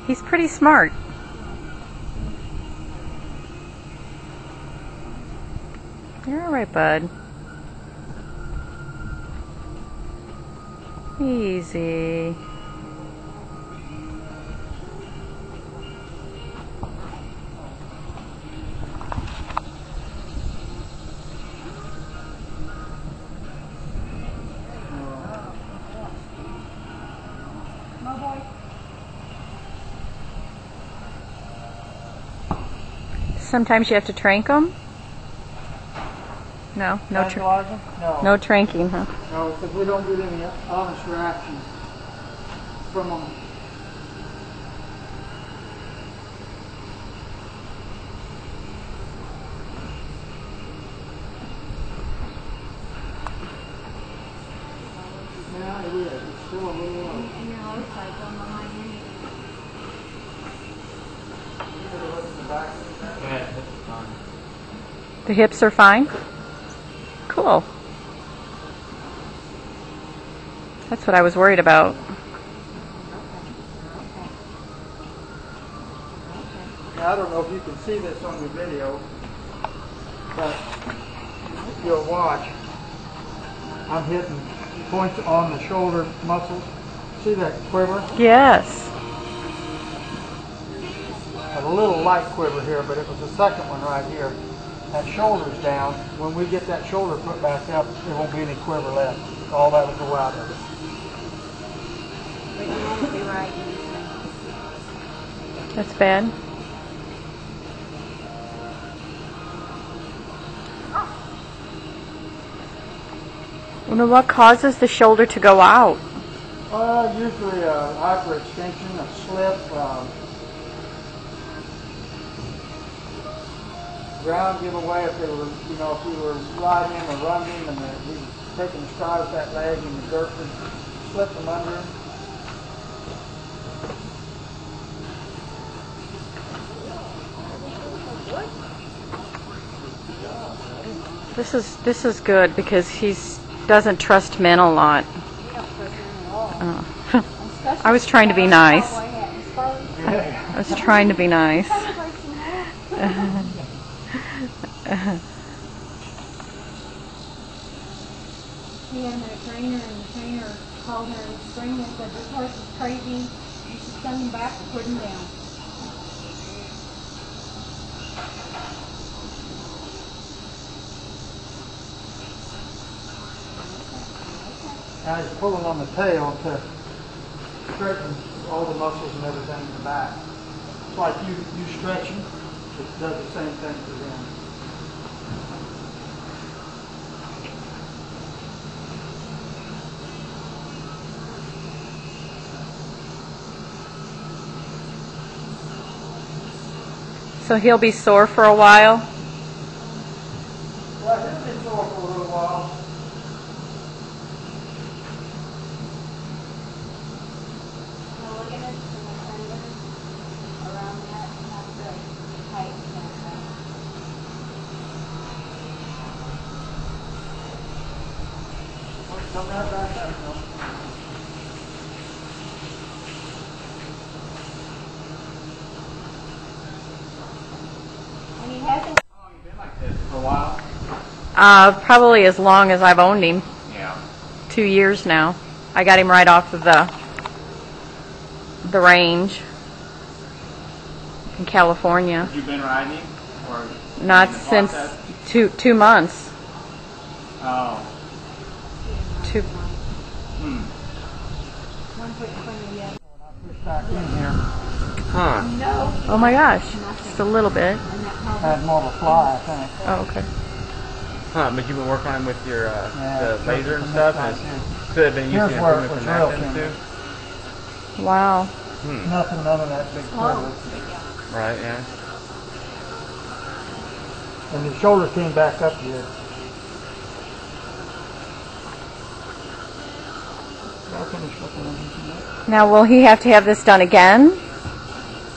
He's pretty smart. You're all right, bud. Easy. Sometimes you have to trank them? No, no tranking, huh? No, because we don't get any honest reactions from them. Yeah, it is. It's still a little low. The hips are fine? Cool. That's what I was worried about. Now, I don't know if you can see this on the video, but you'll watch. I'm hitting points on the shoulder muscles. See that quiver? Yes. A little light quiver here, but it was the second one right here. That shoulder's down. When we get that shoulder put back up, there won't be any quiver left. All that will go out of it. But you won't be right. That's bad. Well, what causes the shoulder to go out? Usually a hyperextension, a slip, ground giveaway if they were, you know, if you were riding him or running him and he was taking a stride with that leg and the dirt would slip him under him. This is good because he doesn't trust men a lot. I was trying to be nice. I was trying to be nice. He had a trainer, and the trainer called her in the spring and said, "This horse is crazy. You should send him back and put him down." Now he's pulling on the tail to straighten all the muscles and everything in the back. It's like you stretching, it does the same thing for them. So he'll be sore for a while? Well, he'll be sore for a little while. Come right back up, though. And he hasn't. How long have you been like this? For a while? Probably as long as I've owned him. Yeah. 2 years now. I got him right off of the range in California. Have you been riding him? Or Not in the since process? 2 months. Oh. Two. One foot in front of the other. Push back in here. Huh. No. Oh my gosh, just a little bit. Had more of a fly, I think. Oh, okay. Huh, but you've been working on him with your Yeah, the laser and stuff, and it could have been Here's using where it improvement was from real that then tender. too. Wow. Nothing, none of that big quiver. Right, yeah. And the shoulder came back up here. I'll finish looking at it. Now, will he have to have this done again?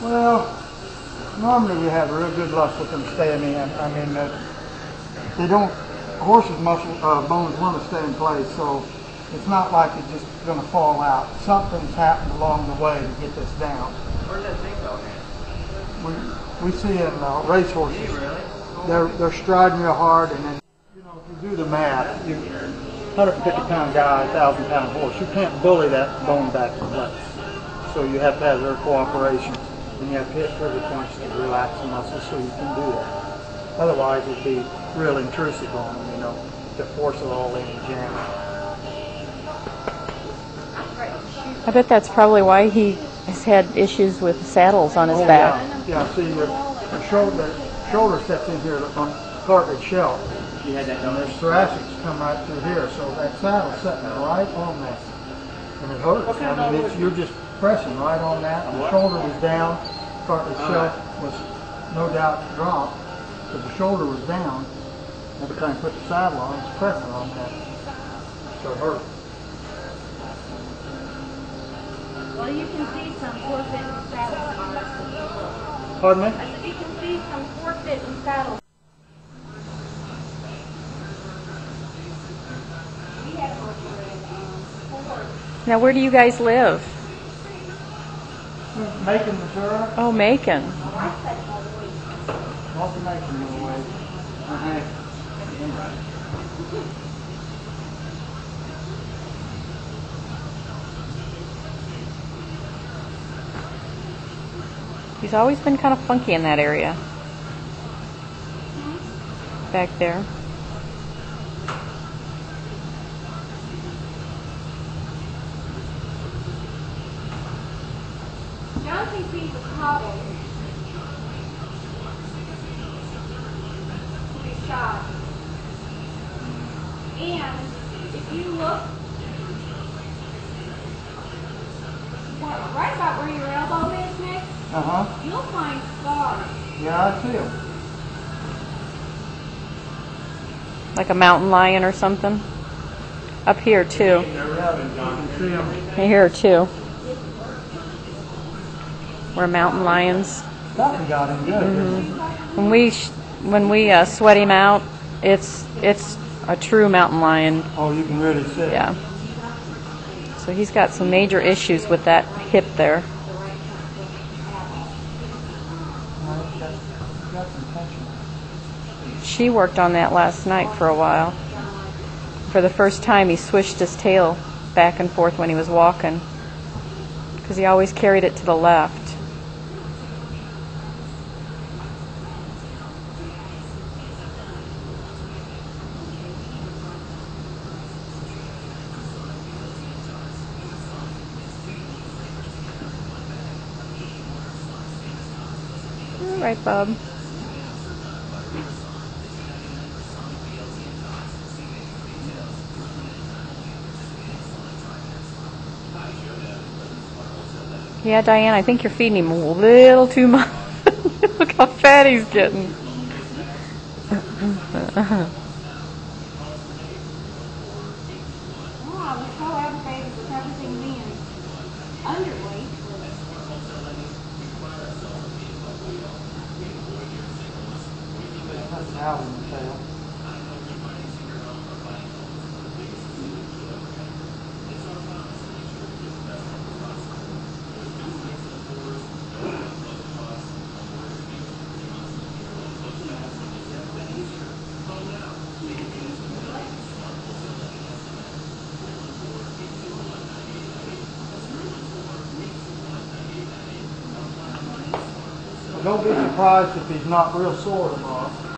Well, normally we have real good luck with them staying in. I mean, they don't, horses' bones want to stay in place, so it's not like it's just going to fall out. Something's happened along the way to get this down. Where's that thing going at? We see in racehorses, they're striding real hard, and then, you know, if you do the math, 150-pound guy, 1,000-pound horse, you can't bully that bone back in place. So you have to have their cooperation, and you have to hit trigger points to relax the muscles so you can do that. Otherwise, it'd be real intrusive on them, you know, to force it all in and jam it. I bet that's probably why he has had issues with saddles on his back. Yeah, see, the shoulder sets in here on cartilage shelf. You had that And going? there's thoracics come right through here, so that saddle's sitting right on that. And it hurts. I mean, you're just pressing right on that. The shoulder was down, cartilage shelf was no doubt dropped, but the shoulder was down. Every time you put the saddle on, it's pressing on that. So it hurt. Well, you can see some forfeit saddles. Pardon me? I said you can see some forfeit in saddles. Now, where do you guys live? Macon, Missouri. Oh, Macon. Also Macon, in a way. He's always been kind of funky in that area. Back there. John thinks he's a problem. He's shot. And if you look right about where your elbow is, Nick, you'll find scars. Yeah, I see them. Like a mountain lion or something. Up here, too. Yeah, you can see them. Here, too. We're mountain lions. That got him good. When we sweat him out, it's a true mountain lion. Oh, you can really see it. Yeah. So he's got some major issues with that hip there. Got some tension. She worked on that last night for a while. For the first time, he swished his tail back and forth when he was walking, because he always carried it to the left. All right, Bob. Yeah, Diane, I think you're feeding him a little too much. Look how fat he's getting. Oh, I was so aggravated with everything being underweight. That's out in the tail. Don't be surprised if he's not real sore tomorrow.